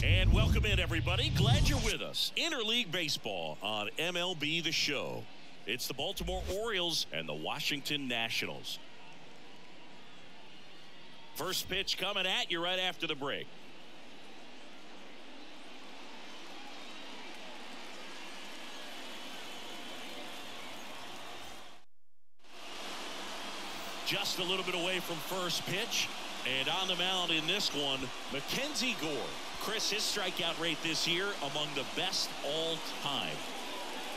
And welcome in, everybody. Glad you're with us. Interleague Baseball on MLB The Show. It's the Baltimore Orioles and the Washington Nationals. First pitch coming at you right after the break. Just a little bit away from first pitch. And on the mound in this one, GORE. Chris, his strikeout rate this year among the best all time.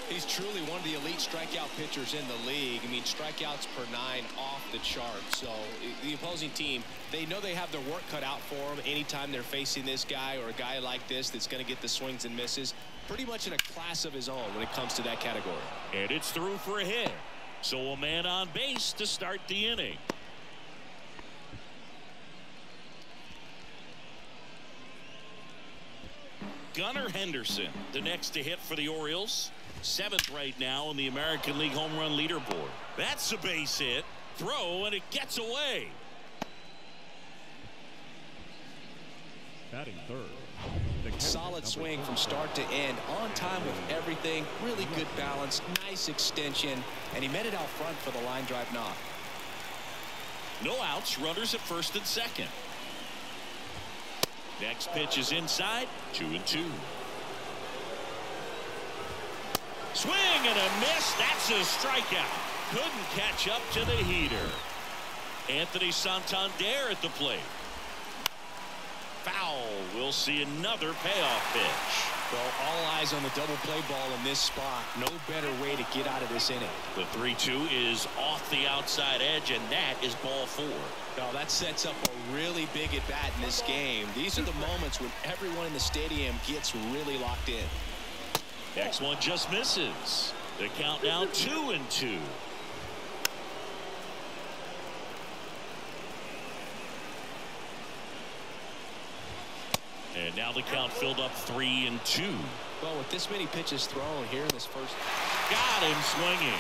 He's truly one of the elite strikeout pitchers in the league. I mean, strikeouts per 9 off the chart. So the opposing team, they know they have their work cut out for them anytime they're facing this guy or a guy like this that's going to get the swings and misses. Pretty much in a class of his own when it comes to that category. And it's through for a hit. So a man on base to start the inning. Gunnar Henderson, the next to hit for the Orioles. 7th right now in the American League home run leaderboard. That's a base hit. Throw, and it gets away. Batting third. Solid swing from start to end. On time with everything. Really good balance. Nice extension. And he met it out front for the line drive knock. No outs. Runners at first and second. Next pitch is inside. 2-2. Swing and a miss. That's a strikeout. Couldn't catch up to the heater. Anthony Santander at the plate. Foul. We'll see another payoff pitch. Well, all eyes on the double play ball in this spot. No better way to get out of this inning. The 3-2 is off the outside edge, and that is ball 4. Well, that sets up a really big at bat in this game. These are the moments when everyone in the stadium gets really locked in. Next one just misses. The count now 2-2. And now the count filled up 3-2. Well, with this many pitches thrown here in this first. Got him swinging.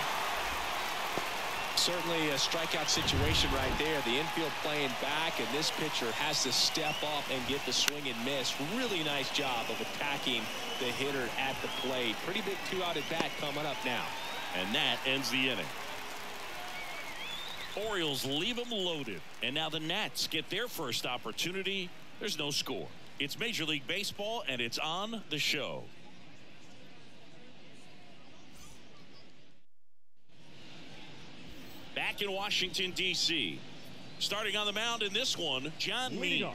Certainly a strikeout situation right there. The infield playing back, and this pitcher has to step up and get the swing and miss. Really nice job of attacking the hitter at the plate. Pretty big 2-out at bat coming up now. And that ends the inning. Orioles leave them loaded. And now the Nats get their first opportunity. There's no score. It's Major League Baseball, and it's on the show. Back in Washington, D.C. Starting on the mound in this one, John Means.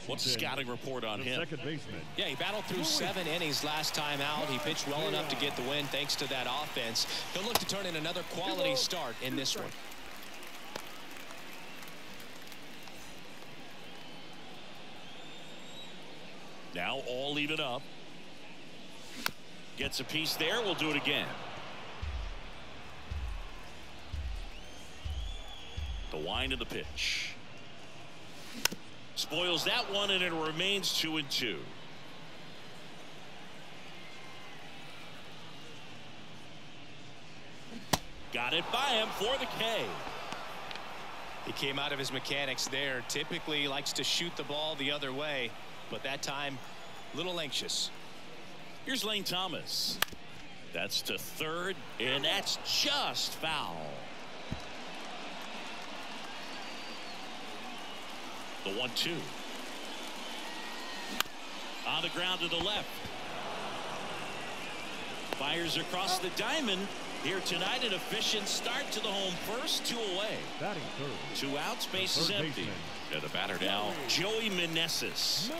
What's the scouting report on him? Second baseman. Yeah, he battled through 7 innings last time out. He pitched well enough to get the win thanks to that offense. He'll look to turn in another quality start in this one. Now all even up. Gets a piece there. We'll do it again. The wind of the pitch. Spoils that one, and it remains 2-2. Got it by him for the K. He came out of his mechanics there. Typically he likes to shoot the ball the other way, but that time a little anxious. Here's Lane Thomas. That's to third, and that's just foul. The 1-2. On the ground to the left. Fires across the diamond. Here tonight, an efficient start to the home first, 2 away. Batting third. 2 outs, base is empty. And the batter now, Joey Meneses.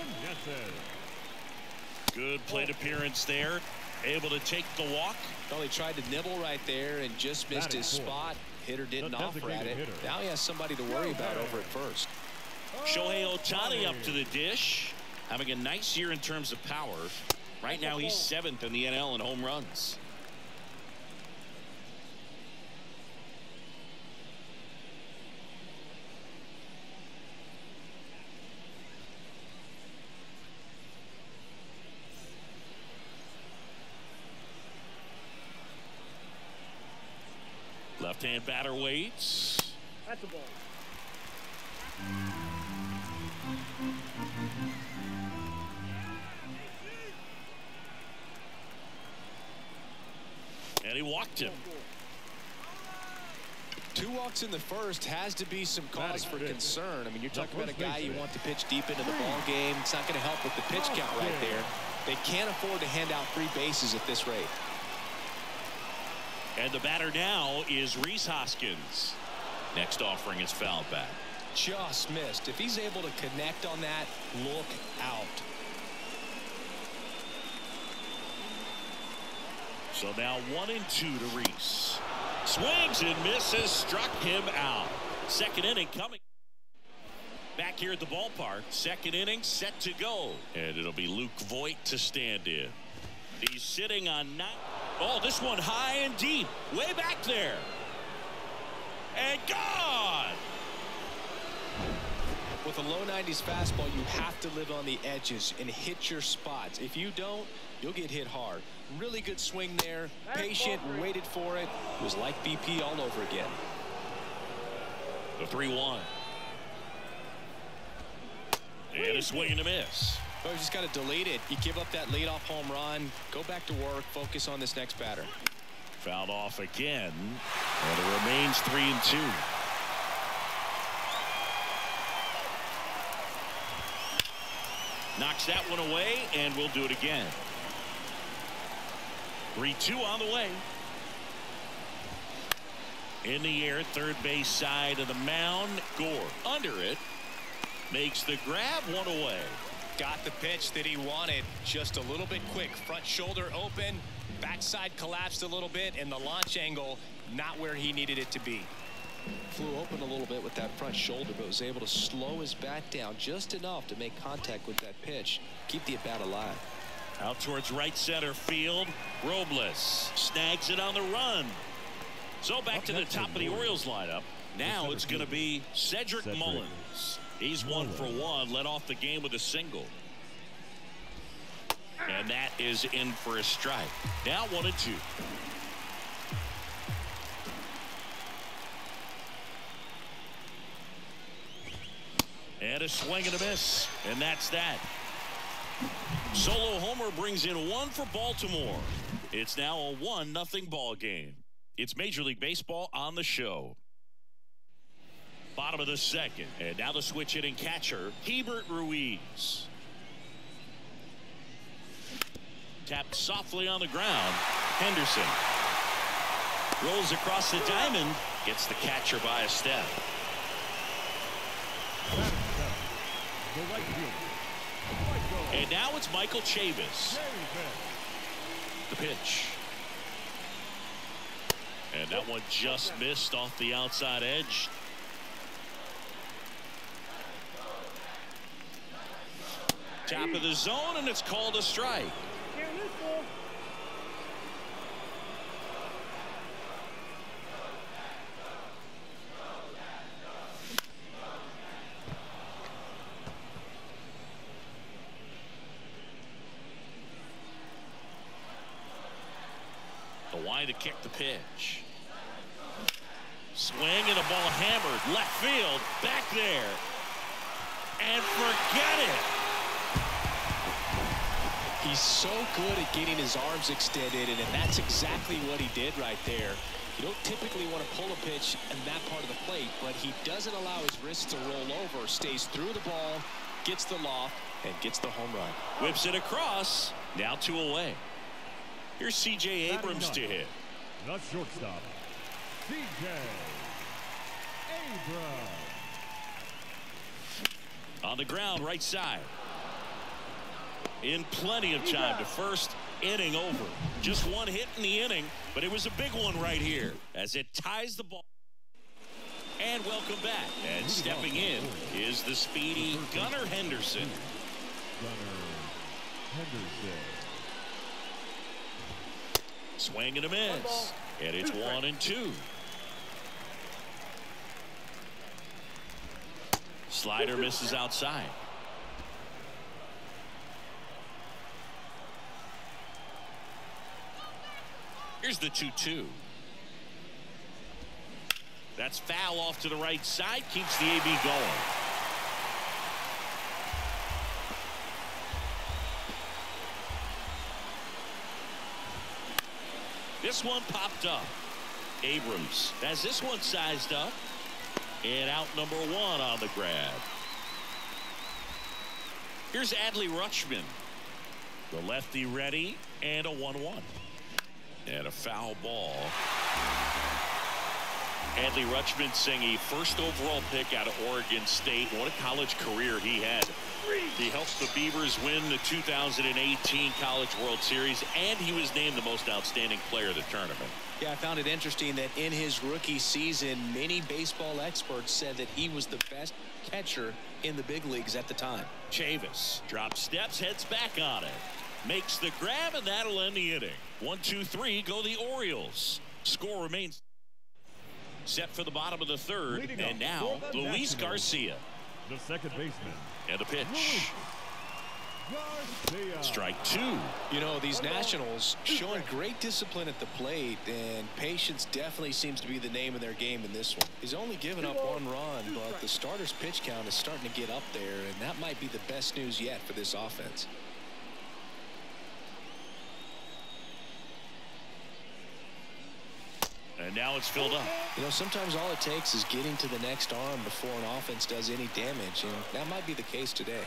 Good plate appearance there. Able to take the walk. Well, he tried to nibble right there and just missed his spot. Hitter didn't offer at it. Now he has somebody to worry about over at first. Shohei Ohtani up to the dish. Having a nice year in terms of power. Right now he's 7th in the NL in home runs. Left-hand batter waits. At the ball. And he walked him. 2 walks in the first has to be some cause for concern. I mean, you're talking about a guy you want to pitch deep into the ball game. It's not going to help with the pitch count right there. They can't afford to hand out 3 bases at this rate. And the batter now is Rhys Hoskins. Next offering is fouled back. Just missed. If he's able to connect on that, look out. So now 1-2 to Rhys. Swings and misses, struck him out. Second inning coming. Back here at the ballpark. Second inning set to go. And it'll be Luke Voit to stand in. He's sitting on 9. Oh, this one high and deep. Way back there. And gone. With a low 90s fastball, you have to live on the edges and hit your spots. If you don't, you'll get hit hard. Really good swing there. Patient, waited for it. It was like BP all over again. The 3-1. And a swing and a miss. Oh, you just got to delete it. You give up that leadoff home run. Go back to work. Focus on this next batter. Fouled off again. And it remains 3-2. Knocks that one away, and we'll do it again. 3-2 on the way. In the air, third base side of the mound. Gore under it. Makes the grab, one away. Got the pitch that he wanted. Just a little bit quick. Front shoulder open. Backside collapsed a little bit, and the launch angle not where he needed it to be. Flew open a little bit with that front shoulder, but was able to slow his bat down just enough to make contact with that pitch. Keep the at-bat alive. Out towards right center field. Robles snags it on the run. So back to the top of the Orioles lineup. Now it's going to be Cedric Mullins. He's 1 for 1. Led off the game with a single. And that is in for a strike. Now 1-2. And a swing and a miss. And that's that. Solo homer brings in 1 for Baltimore. It's now a 1-0 ball game. It's Major League Baseball on the show. Bottom of the second. And now the switch hitting catcher, Hebert Ruiz. Tapped softly on the ground. Henderson rolls across the diamond. Gets the catcher by a step. And now it's Michael Chavis. The pitch. And that one just missed off the outside edge. Top of the zone, and it's called a strike. The wide to kick the pitch. Swing and a ball hammered left field, back there, and forget it. He's so good at getting his arms extended, and that's exactly what he did right there. You don't typically want to pull a pitch in that part of the plate, but he doesn't allow his wrists to roll over. Stays through the ball, gets the loft, and gets the home run. Whips it across. Now 2 away. Here's C.J. Abrams to hit. The shortstop, C.J. Abrams. On the ground, right side. In plenty of time to first. Inning over. Just 1 hit in the inning, but it was a big one right here as it ties the ball. And welcome back. And stepping in is the speedy Gunnar Henderson. Gunnar Henderson. Swing and a miss. And it's 1-2. Slider misses outside. Here's the 2-2. That's foul off to the right side. Keeps the AB going. This one popped up. Abrams has this one sized up. And out number 1 on the grab. Here's Adley Rutschman. The lefty ready, and a 1-1. And a foul ball. Adley Rutschman seeing a first overall pick out of Oregon State. What a college career he had. He helped the Beavers win the 2018 College World Series, and he was named the most outstanding player of the tournament. Yeah, I found it interesting that in his rookie season, many baseball experts said that he was the best catcher in the big leagues at the time. Chavis drops steps, heads back on it. Makes the grab, and that'll end the inning. 1-2-3, go the Orioles. Score remains set for the bottom of the third. And now, Luis Garcia. The second baseman. And a pitch. Strike 2. You know, these Nationals showing great discipline at the plate, and patience definitely seems to be the name of their game in this one. He's only given up 1 run, but the starter's pitch count is starting to get up there, and that might be the best news yet for this offense. And now it's filled up. You know, sometimes all it takes is getting to the next arm before an offense does any damage, and that might be the case today.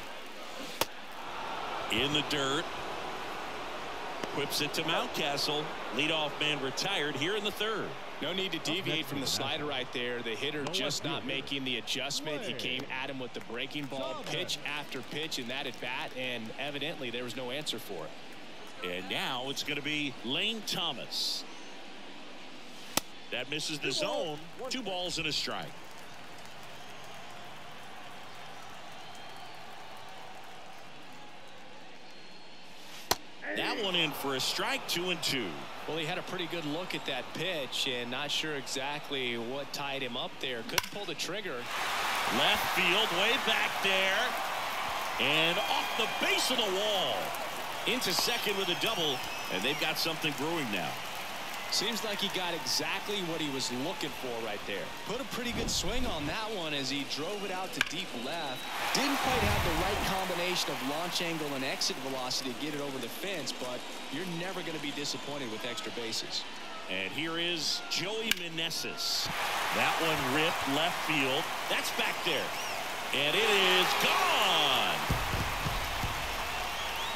In the dirt. Whips it to Mountcastle. Leadoff man retired here in the third. No need to deviate from the slider right there. The hitter just not making the adjustment. He came at him with the breaking ball, pitch after pitch in that at bat, and evidently there was no answer for it. And now it's going to be Lane Thomas. That misses the zone. 2 balls and a strike. That one in for a strike. 2-2. Well, he had a pretty good look at that pitch and not sure exactly what tied him up there. Couldn't pull the trigger. Left field, way back there. And off the base of the wall. Into second with a double. And they've got something brewing now. Seems like he got exactly what he was looking for right there. Put a pretty good swing on that one as he drove it out to deep left. Didn't quite have the right combination of launch angle and exit velocity to get it over the fence, but you're never going to be disappointed with extra bases. And here is Joey Meneses. That one ripped left field. That's back there. And it is gone.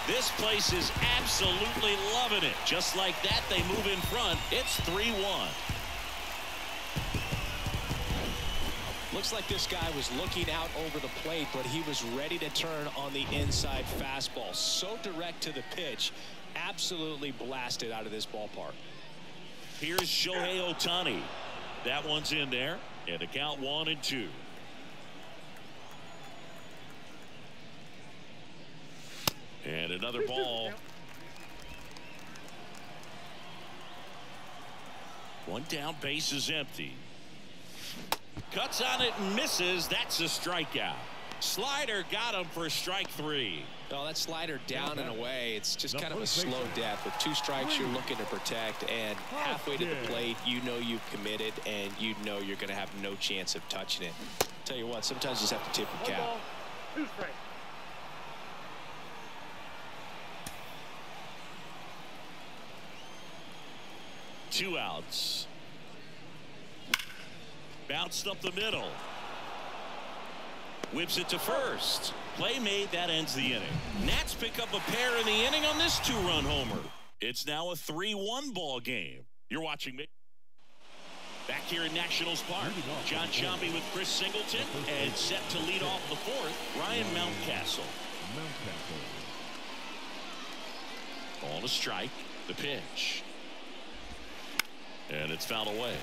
This place is absolutely loving it. Just like that, they move in front. It's 3-1. Looks like this guy was looking out over the plate, but he was ready to turn on the inside fastball. So direct to the pitch. Absolutely blasted out of this ballpark. Here's Shohei Ohtani. That one's in there. And the count 1-2. And another ball. One down, base is empty. Cuts on it and misses. That's a strikeout. Slider got him for strike 3. Well, that slider down and away. It's just kind of a slow death. With 2 strikes, you're looking to protect, and halfway to the plate, you know you've committed, and you know you're going to have no chance of touching it. Tell you what, sometimes you just have to tip your cap. 2 strikes. Two outs. Bounced up the middle. Whips it to first. Play made. That ends the inning. Nats pick up a pair in the inning on this 2-run homer. It's now a 3-1 ball game. You're watching me. Back here in Nationals Park, John Sciambi with Chris Singleton, and set to lead off the 4th, Ryan Mountcastle. Ball to strike. The pitch. And it's fouled away.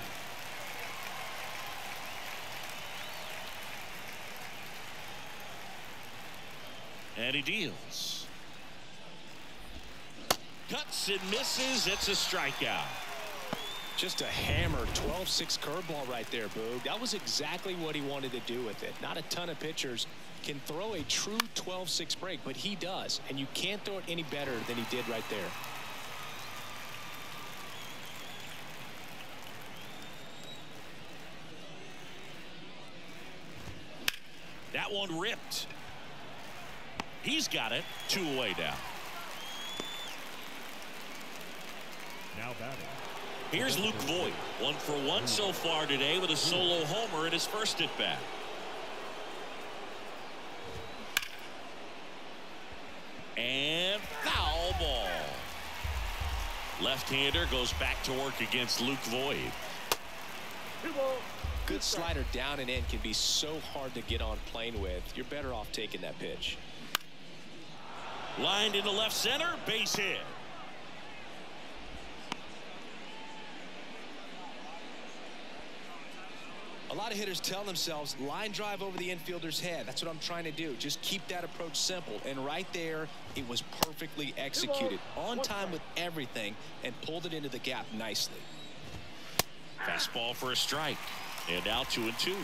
And he deals. Cuts and misses. It's a strikeout. Just a hammer 12-6 curveball right there, Boog. That was exactly what he wanted to do with it. Not a ton of pitchers can throw a true 12-6 break, but he does. And you can't throw it any better than he did right there. That one ripped. He's got it. 2 away now. Now batting. Here's Luke Voigt, 1 for 1 so far today with a solo homer in his first at bat. And foul ball. Left-hander goes back to work against Luke Voigt. Good slider down and in can be so hard to get on plane with. You're better off taking that pitch. Lined into left center, base hit. A lot of hitters tell themselves line drive over the infielder's head. That's what I'm trying to do. Just keep that approach simple. And right there, it was perfectly executed. On time with everything and pulled it into the gap nicely. Fastball for a strike. And now 2-2.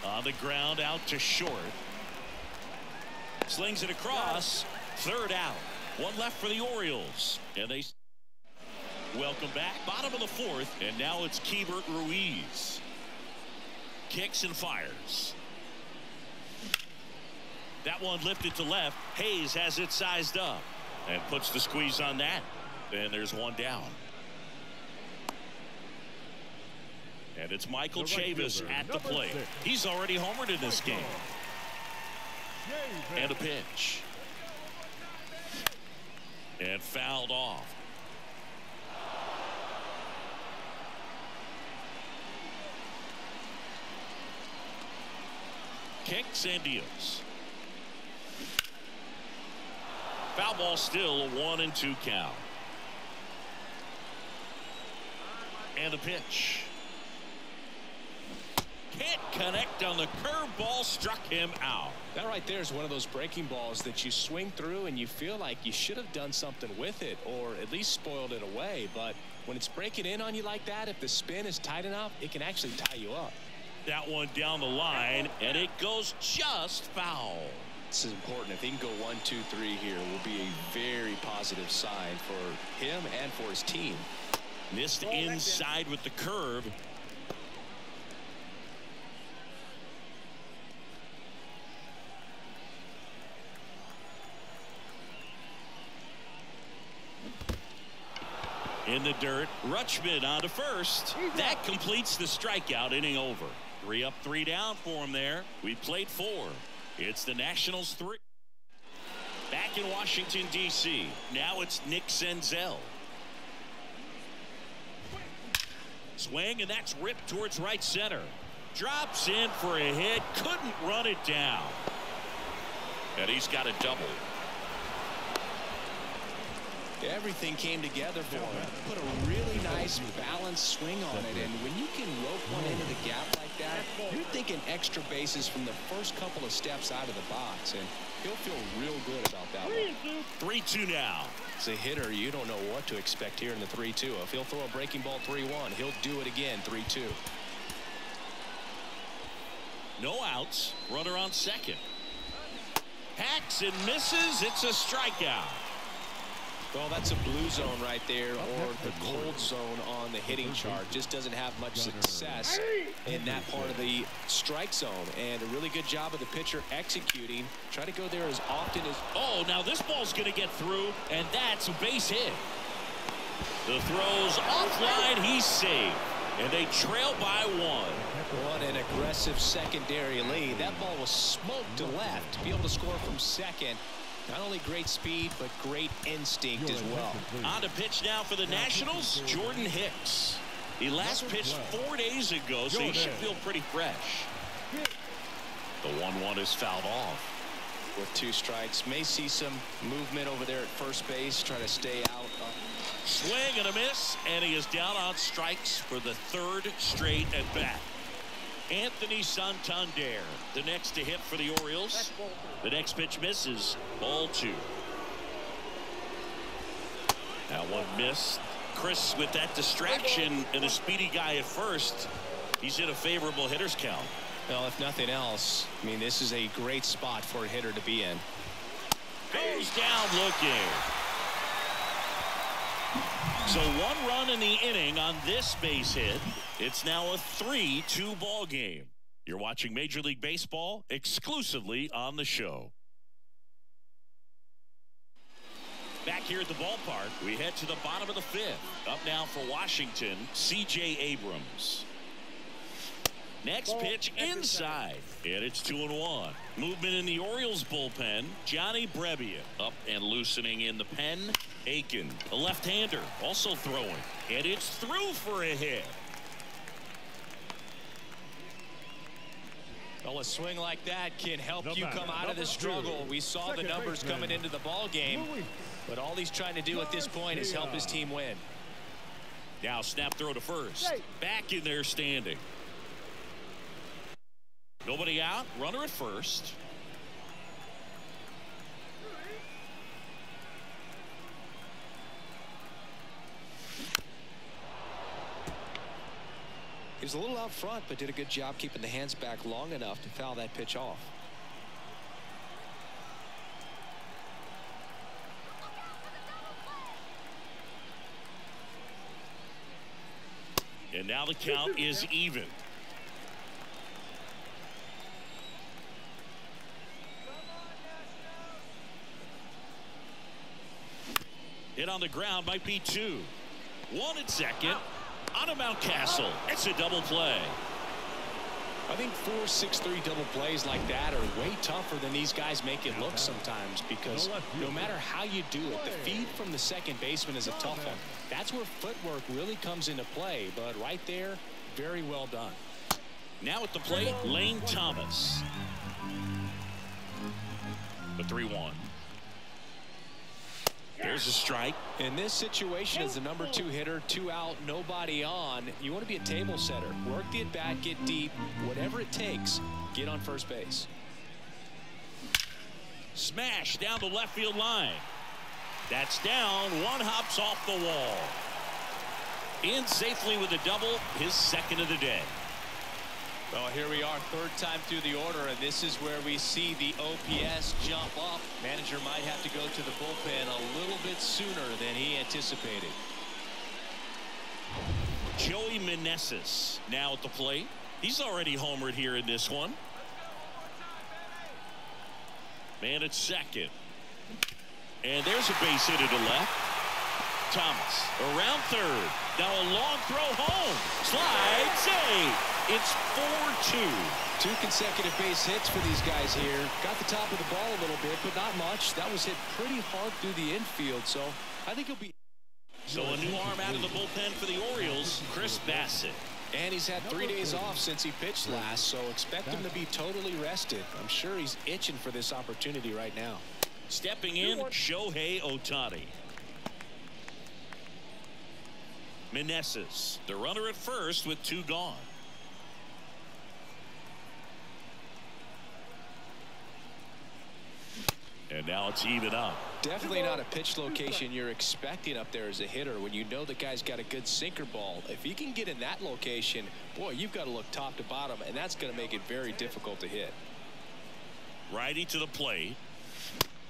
On the ground out to short. Slings it across. Third out. One left for the Orioles. And they welcome back. Bottom of the fourth. And now it's Keibert Ruiz. Kicks and fires. That one lifted to left. Hayes has it sized up. And puts the squeeze on that. And there's one down. And it's Michael Chavis at the plate. He's already homered in this game. And a pitch. And fouled off. Kicks and deals. Foul ball, still a 1-2 count. And a pitch. Can't connect on the curveball, struck him out. That right there is one of those breaking balls that you swing through and you feel like you should have done something with it or at least spoiled it away. But when it's breaking in on you like that, if the spin is tight enough, it can actually tie you up. That one down the line, and it goes just foul. This is important. If he can go 1, 2, 3 here, will be a very positive sign for him and for his team. Missed inside with the curve. In the dirt, Rutschman on to first. That completes the strikeout. Inning over. 3 up, 3 down for him there. We played 4. It's the Nationals 3. Back in Washington, D.C. Now it's Nick Senzel. Swing, and that's ripped towards right center. Drops in for a hit. Couldn't run it down. And he's got a double. Everything came together for him. Put a really nice balanced swing on it, and when you can rope one into the gap like that, you're thinking extra bases from the first couple of steps out of the box, and he'll feel real good about that one. 3-2 now. As a hitter, you don't know what to expect here in the 3-2. If he'll throw a breaking ball 3-1, he'll do it again 3-2. No outs. Runner on second. Hacks and misses. It's a strikeout. Well, that's a blue zone right there, or the cold zone on the hitting chart. Just doesn't have much success in that part of the strike zone. And a really good job of the pitcher executing. Try to go there as often as... Oh, now this ball's going to get through, and that's a base hit. The throw's offline. He's safe. And they trail by 1. What an aggressive secondary lead. That ball was smoked to left. To be able to score from second. Not only great speed, but great instinct as well. On to pitch now for the Nationals, Jordan Hicks. He last pitched 4 days ago, so he should feel pretty fresh. The 1-1 is fouled off. With 2 strikes, may see some movement over there at first base, try to stay out. Swing and a miss, and he is down on strikes for the 3rd straight at bat. Anthony Santander, the next to hit for the Orioles. The next pitch misses. Ball 2. That one missed. Chris, with that distraction and a speedy guy at first, he's in a favorable hitter's count. Well, if nothing else, I mean, this is a great spot for a hitter to be in. Goes down looking. So 1 run in the inning on this base hit. It's now a 3-2 ball game. You're watching Major League Baseball exclusively on the show. Back here at the ballpark, we head to the bottom of the 5th. Up now for Washington, C.J. Abrams. Next pitch inside, and it's 2-1. Movement in the Orioles bullpen. Johnny Brebbia up and loosening in the pen. Aiken, a left-hander, also throwing, and it's through for a hit. Well, a swing like that can help you come out of the struggle. We saw the numbers coming into the ball game, but all he's trying to do at this point is help his team win. Now snap throw to first. Back in there standing. Nobody out. Runner at first. He was a little out front, but did a good job keeping the hands back long enough to foul that pitch off. And now the count is even. Hit on the ground, might be 2. 1 at second. On to Mountcastle. It's a double play. I think 4-6-3 double plays like that are way tougher than these guys make it look sometimes, because no matter how you do it, the feed from the second baseman is a tough one. That's where footwork really comes into play, but right there, very well done. Now at the plate, Lane Thomas. The 3-1. There's a strike. In this situation, as the number 2 hitter, 2 out, nobody on, you want to be a table setter. Work the at-bat, get deep, whatever it takes, get on first base. Smash down the left field line. That's down. One hops off the wall. In safely with a double, his second of the day. Well, here we are, 3rd time through the order, and this is where we see the OPS jump up. Manager might have to go to the bullpen a little bit sooner than he anticipated. Joey Meneses now at the plate. He's already homered here in this one. Man at second. And there's a base hit to the left. Thomas around 3rd. Now a long throw home. Slide save. It's 4-2. 2 consecutive base hits for these guys here. Got the top of the ball a little bit, but not much. That was hit pretty hard through the infield, so I think he'll be. So a new arm out of the bullpen for the Orioles, Chris Bassett. And he's had 3 days off since he pitched last, so expect him to be totally rested. I'm sure he's itching for this opportunity right now. Stepping in, Shohei Ohtani. Meneses, the runner at first with 2 gone. And now it's even up. Definitely not a pitch location you're expecting up there as a hitter when you know the guy's got a good sinker ball. If he can get in that location, boy, you've got to look top to bottom, and that's going to make it very difficult to hit. Righty to the plate.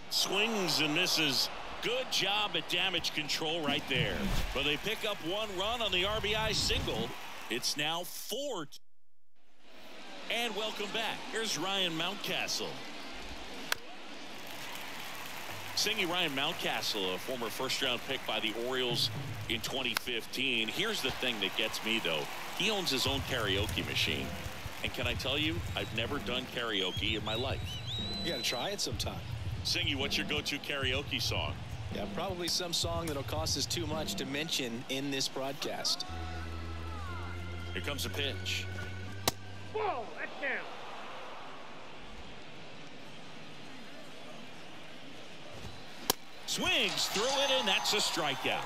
Swings and misses. Good job at damage control right there. But they pick up 1 run on the RBI single. It's now 4. And welcome back. Here's Ryan Mountcastle. Singing Ryan Mountcastle, a former first-round pick by the Orioles in 2015. Here's the thing that gets me, though. He owns his own karaoke machine. And can I tell you, I've never done karaoke in my life. You got to try it sometime. Singy, what's your go-to karaoke song? Yeah, probably some song that'll cost us too much to mention in this broadcast. Here comes a pitch. Whoa, that's down. Swings through it, and that's a strikeout.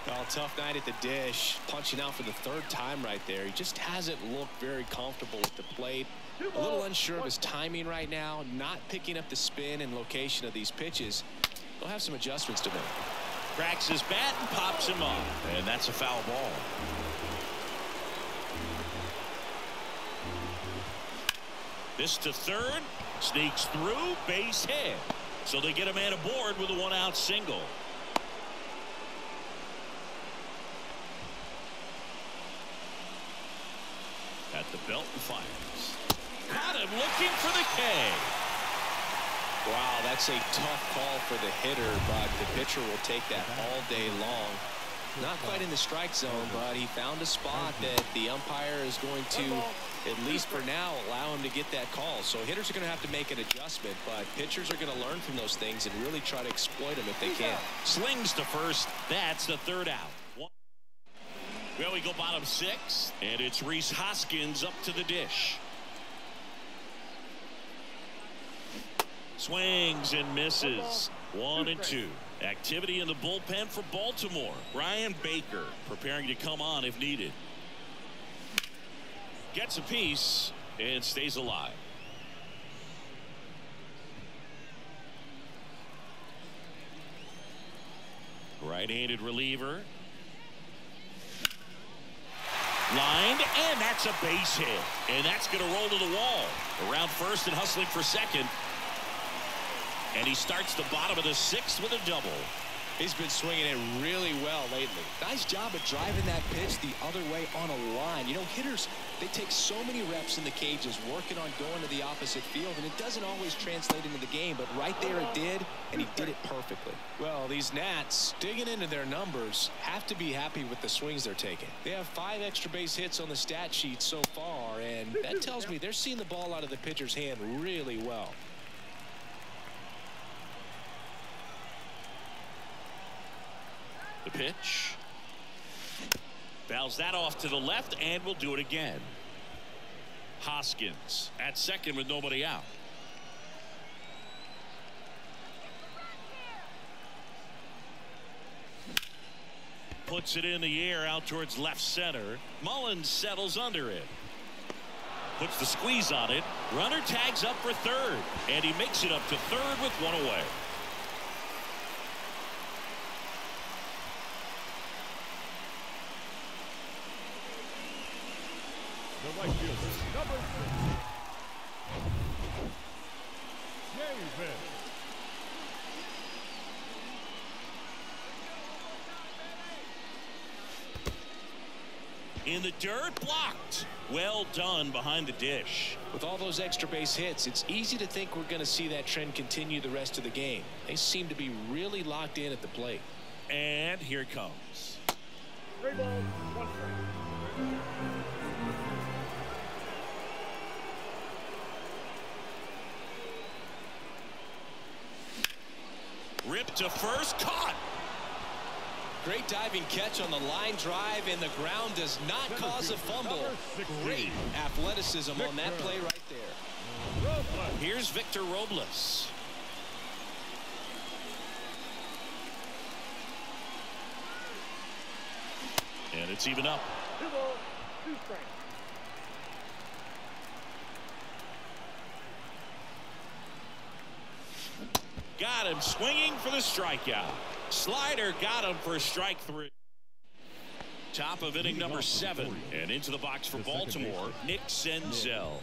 Well, tough night at the dish. Punching out for the 3rd time right there. He just hasn't looked very comfortable at the plate. A little unsure of his timing right now. Not picking up the spin and location of these pitches. They'll have some adjustments to make. Cracks his bat and pops him off. And that's a foul ball. This to 3rd. Sneaks through. Base hit. So they get a man aboard with a 1-out single. At the belt and fires. Caught him looking for the K. Wow, that's a tough call for the hitter, but the pitcher will take that all day long. Not quite in the strike zone, but he found a spot that the umpire is going to, at least for now, allow him to get that call. So hitters are going to have to make an adjustment, but pitchers are going to learn from those things and really try to exploit them if they can. Slings to first. That's the third out. Well, we go bottom 6, and it's Rhys Hoskins up to the dish. Swings and misses. 1-2. Activity in the bullpen for Baltimore. Ryan Baker preparing to come on if needed. Gets a piece and stays alive. Right-handed reliever. Lined, and that's a base hit. And that's going to roll to the wall. Around first and hustling for second. And he starts the bottom of the 6th with a double. He's been swinging it really well lately. Nice job of driving that pitch the other way on a line. You know, hitters, they take so many reps in the cages working on going to the opposite field, and it doesn't always translate into the game, but right there it did, and he did it perfectly. Well, these Nats, digging into their numbers, have to be happy with the swings they're taking. They have 5 extra base hits on the stat sheet so far, and that tells me they're seeing the ball out of the pitcher's hand really well. The pitch. Fouls that off to the left, and we'll do it again. Hoskins at second with nobody out. Puts it in the air out towards left center. Mullins settles under it. Puts the squeeze on it. Runner tags up for third, and he makes it up to third with 1 away. The right fielder, number 6. Davis. In the dirt, blocked. Well done behind the dish. With all those extra base hits, it's easy to think we're going to see that trend continue the rest of the game. They seem to be really locked in at the plate. And here it comes. 3 balls, 1 strike. Ripped to first, caught. Great diving catch on the line drive, and the ground does not cause a fumble. Great athleticism on that play right there. Here's Victor Robles. And it's even up. 2 balls, 2 strikes. Got him swinging for the strikeout. Slider got him for strike 3. Top of inning number 7, and into the box for Baltimore, Nick Senzel.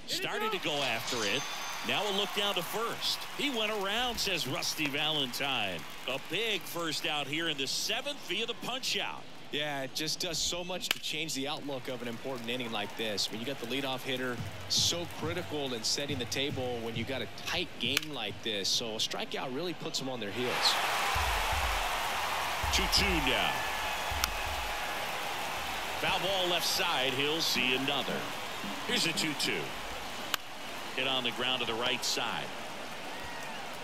Started to go after it. Now a look down to first. He went around, says Rusty Valentine. A big first out here in the 7th via the punch out. Yeah, it just does so much to change the outlook of an important inning like this. When you got the leadoff hitter, so critical in setting the table when you got a tight game like this. So a strikeout really puts them on their heels. 2-2 now. Foul ball left side. He'll see another. Here's a 2-2. Hit on the ground to the right side.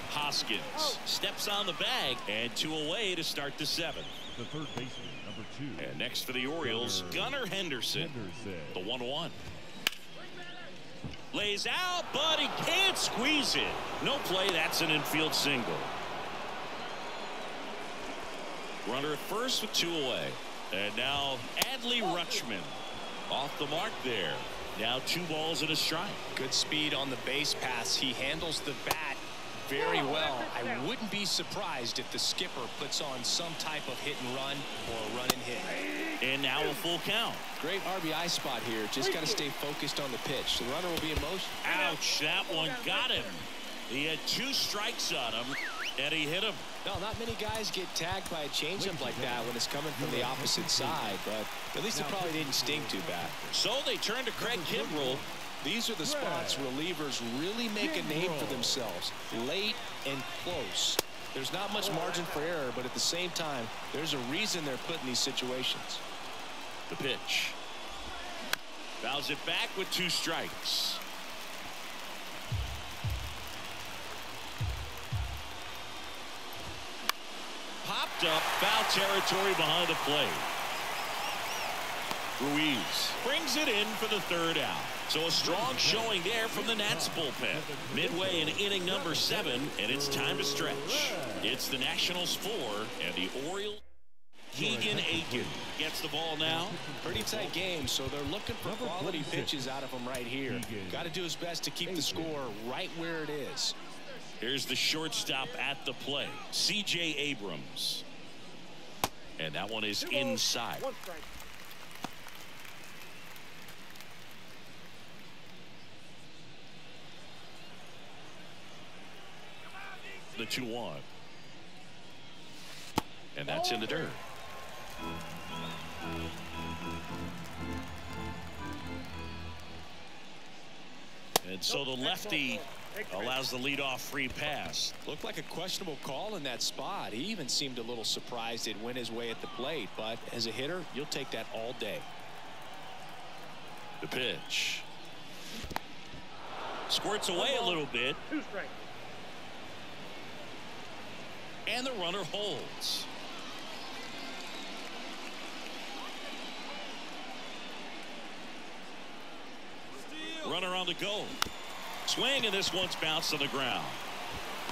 Hoskins steps on the bag, and 2 away to start the 7th. The third baseman, number 2. And next for the Orioles, Gunnar Henderson. The 1-1. Lays out, but he can't squeeze it. No play. That's an infield single. Runner at first with 2 away. And now Adley Rutschman off the mark there. Now 2 balls and a strike. Good speed on the base pass. He handles the bat very well. I wouldn't be surprised if the skipper puts on some type of hit and run or a run and hit. And now a full count. Great RBI spot here. Just got to stay focused on the pitch. The runner will be in motion. Ouch, that one got him. He had 2 strikes on him. And he hit him. No, not many guys get tagged by a changeup like that when it's coming from the opposite side, but at least it probably didn't sting too bad. So they turn to Craig Kimbrell. These are the spots relievers really make a name for themselves, late and close. There's not much margin for error, but at the same time, there's a reason they're put in these situations. The pitch. Fouls it back with 2 strikes. Popped up, foul territory behind the plate. Ruiz brings it in for the 3rd out. So a strong showing there from the Nats bullpen. Midway in inning number 7, and it's time to stretch. It's the Nationals 4 and the Orioles. Keegan Aiken gets the ball now. Pretty tight game, so they're looking for quality pitches out of him right here. Got to do his best to keep the score right where it is. Here's the shortstop at the play, C.J. Abrams. And that one is inside. 1 strike. The 2-1. And that's in the dirt. And so the lefty allows the leadoff free pass. Looked like a questionable call in that spot. He even seemed a little surprised it went his way at the plate, but as a hitter, you'll take that all day. The pitch. Squirts away a little bit. 2 strikes. And the runner holds. Runner on the go. Swing, and this one's bounced on the ground.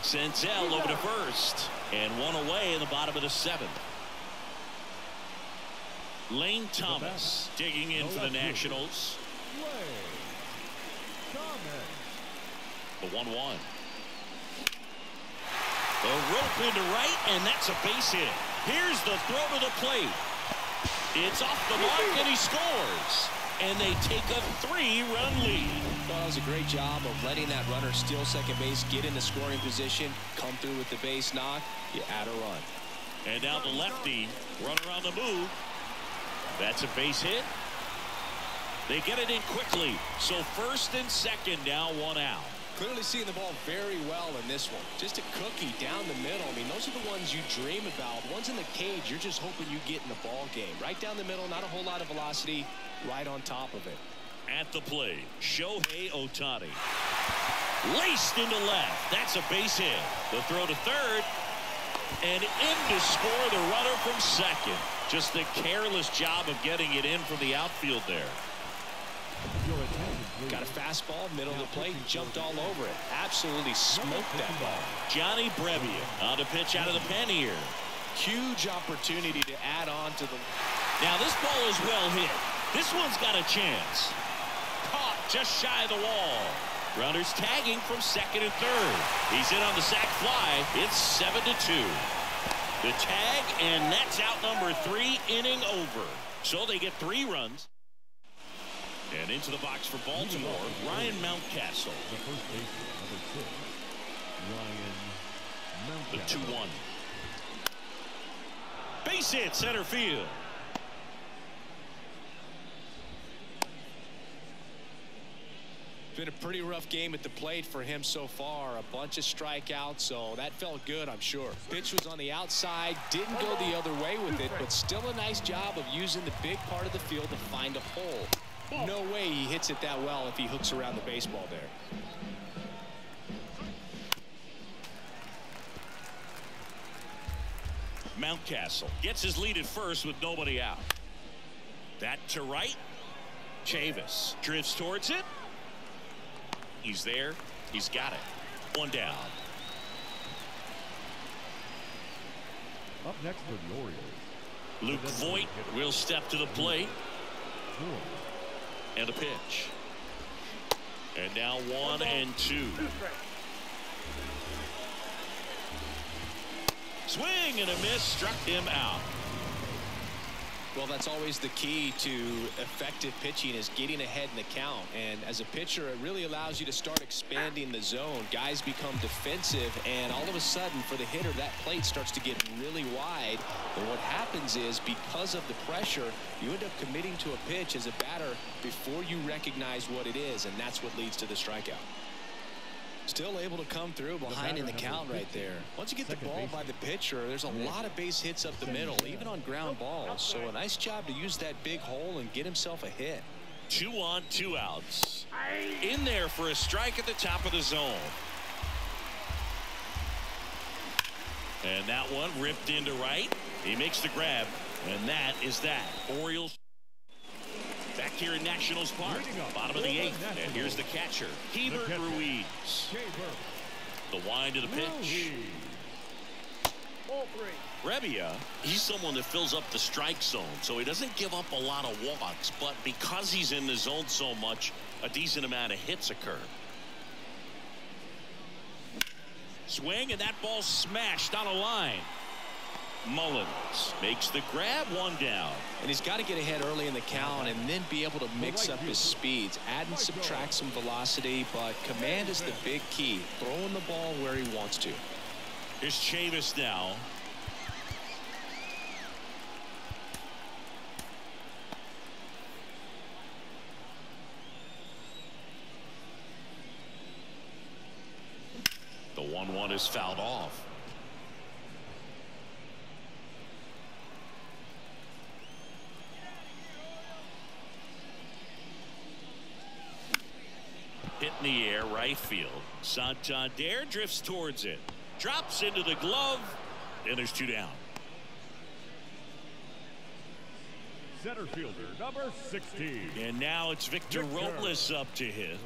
Senzel over to first, and 1 away in the bottom of the 7th. Lane Thomas digging in for the Nationals. The 1-1. The rope into right, and that's a base hit. Here's the throw to the plate. It's off the mark, and he scores. And they take a 3-run lead. Well, that was a great job of letting that runner steal second base, get in the scoring position, come through with the base knock. You add a run. And now the lefty, runner on the move. That's a base hit. They get it in quickly. So first and second, now 1 out. Clearly seeing the ball very well in this one. Just a cookie down the middle. I mean, those are the ones you dream about. Ones in the cage, you're just hoping you get in the ball game. Right down the middle, not a whole lot of velocity, right on top of it. At the plate, Shohei Ohtani. Laced into left. That's a base hit. The throw to third. And in to score the runner from second. Just a careless job of getting it in from the outfield there. Got a fastball, middle of the plate, jumped all over it. Absolutely smoked that ball. Johnny Brebbia on to pitch out of the pen here. Huge opportunity to add on to the... Now this ball is well hit. This one's got a chance. Caught just shy of the wall. Runners tagging from second and third. He's in on the sac fly. It's 7-2. The tag, and that's out number 3, inning over. So they get 3 runs. And into the box for Baltimore, Ryan Mountcastle. The first baseman, number 6, Ryan The Mountcastle. 2-1. Base hit, center field. Been a pretty rough game at the plate for him so far. A bunch of strikeouts, so that felt good, I'm sure. Pitch was on the outside, didn't go the other way with it, but still a nice job of using the big part of the field to find a hole. No way he hits it that well if he hooks around the baseball there. Mountcastle gets his lead at first with nobody out. That to right. Chavis drifts towards it. He's there. He's got it. 1 down. Up next for the Orioles, Luke Voigt will step to the plate. And a pitch. And now 1-2. Swing and a miss, struck him out. Well, that's always the key to effective pitching, is getting ahead in the count. And as a pitcher, it really allows you to start expanding the zone. Guys become defensive, and all of a sudden, for the hitter, that plate starts to get really wide. And what happens is, because of the pressure, you end up committing to a pitch as a batter before you recognize what it is, and that's what leads to the strikeout. Still able to come through behind in the count right there. Once you get the ball by the pitcher, there's a lot of base hits up the middle, even on ground balls. So a nice job to use that big hole and get himself a hit. 2 on, 2 outs. In there for a strike at the top of the zone. And that one ripped into right. He makes the grab, and that is that. Orioles back here in Nationals Park, bottom of the 8th, and here's the catcher, Hebert Ruiz. The wind of the pitch. Ball 3. Rebia, he's someone that fills up the strike zone, so he doesn't give up a lot of walks, but because he's in the zone so much, a decent amount of hits occur. Swing, and that ball smashed on a line. Mullins makes the grab, 1 down. And he's got to get ahead early in the count and then be able to mix up his speeds, add and subtract some velocity, but command is the big key, throwing the ball where he wants to. Here's Chavis now. The 1-1 is fouled off. Hit in the air, right field. Santander drifts towards it. Drops into the glove, and there's 2 down. Center fielder, number 16. And now it's Victor Robles up to hit.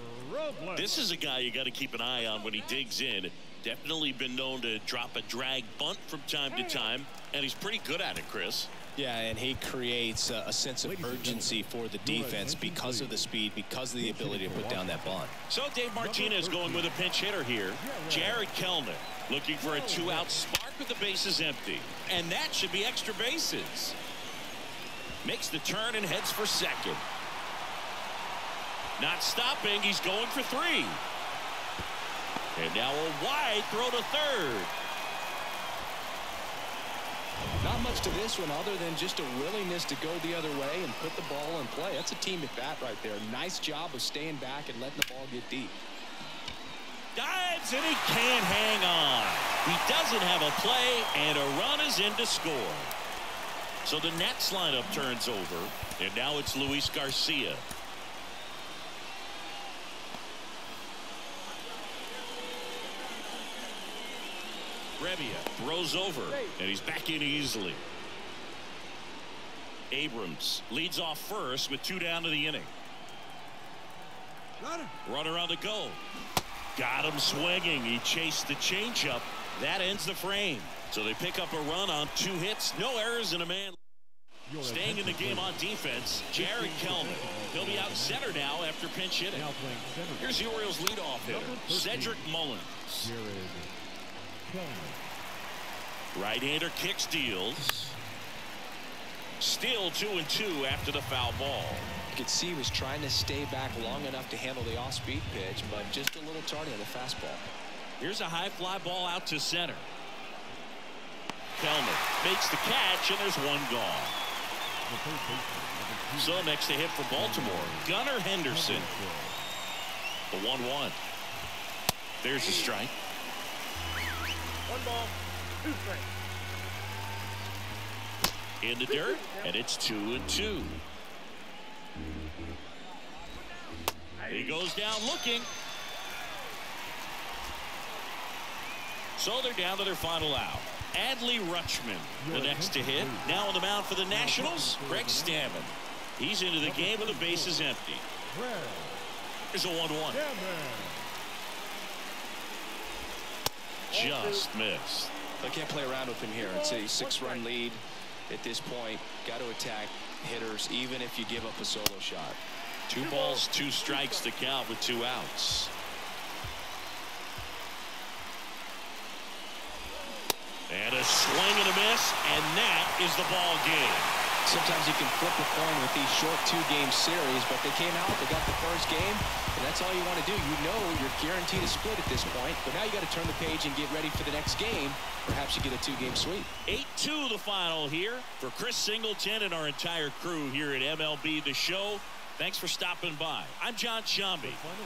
This is a guy you got to keep an eye on when he digs in. Definitely been known to drop a drag bunt from time to time, and he's pretty good at it, Chris. Yeah, and he creates a sense of urgency for the defense because of the speed, because of the ability to put down that bunt. So Dave Martinez going with a pinch hitter here. Jared Kelnick looking for a 2-out spark with the bases empty. And that should be extra bases. Makes the turn and heads for second. Not stopping, he's going for 3. And now a wide throw to third. Not much to this one other than just a willingness to go the other way and put the ball in play. That's a team at bat right there. Nice job of staying back and letting the ball get deep. Dives, and he can't hang on. He doesn't have a play, and a run is in to score. So the Nats lineup turns over, and now it's Luis Garcia. Rebia throws over, and he's back in easily. Abrams leads off first with 2 down to the inning. Runner on the go. Got him swinging. He chased the changeup. That ends the frame. So they pick up a run on 2 hits. No errors and a man. Staying in the game on defense, Jared Kelnick. He'll be out center now after pinch hitting. Here's the Orioles leadoff hitter, Cedric Mullins. Right-hander kicks, deals. Still 2-2 after the foul ball. You could see he was trying to stay back long enough to handle the off-speed pitch, but just a little tardy on the fastball. Here's a high fly ball out to center. Kelnick makes the catch, and there's 1 gone. So next to hit for Baltimore, Gunnar Henderson. The 1-1. There's a strike. 1 ball, 2 strikes. In the dirt, and it's 2-2. He goes down looking. So they're down to their final out. Adley Rutschman, the next to hit. Now on the mound for the Nationals, Greg Stammen. He's into the game with the bases empty. Here's a 1-1. Just missed. They can't play around with him here. It's a 6-run lead at this point. Got to attack hitters even if you give up a solo shot. 2 balls, 2 strikes to count with 2 outs. And a swing and a miss, and that is the ball game. Sometimes you can flip a coin with these short 2-game series, but they came out, they got the first game, and that's all you want to do. You know you're guaranteed a split at this point, but now you got to turn the page and get ready for the next game. Perhaps you get a 2-game sweep. 8-2 the final here for Chris Singleton and our entire crew here at MLB The Show. Thanks for stopping by. I'm John Shambi.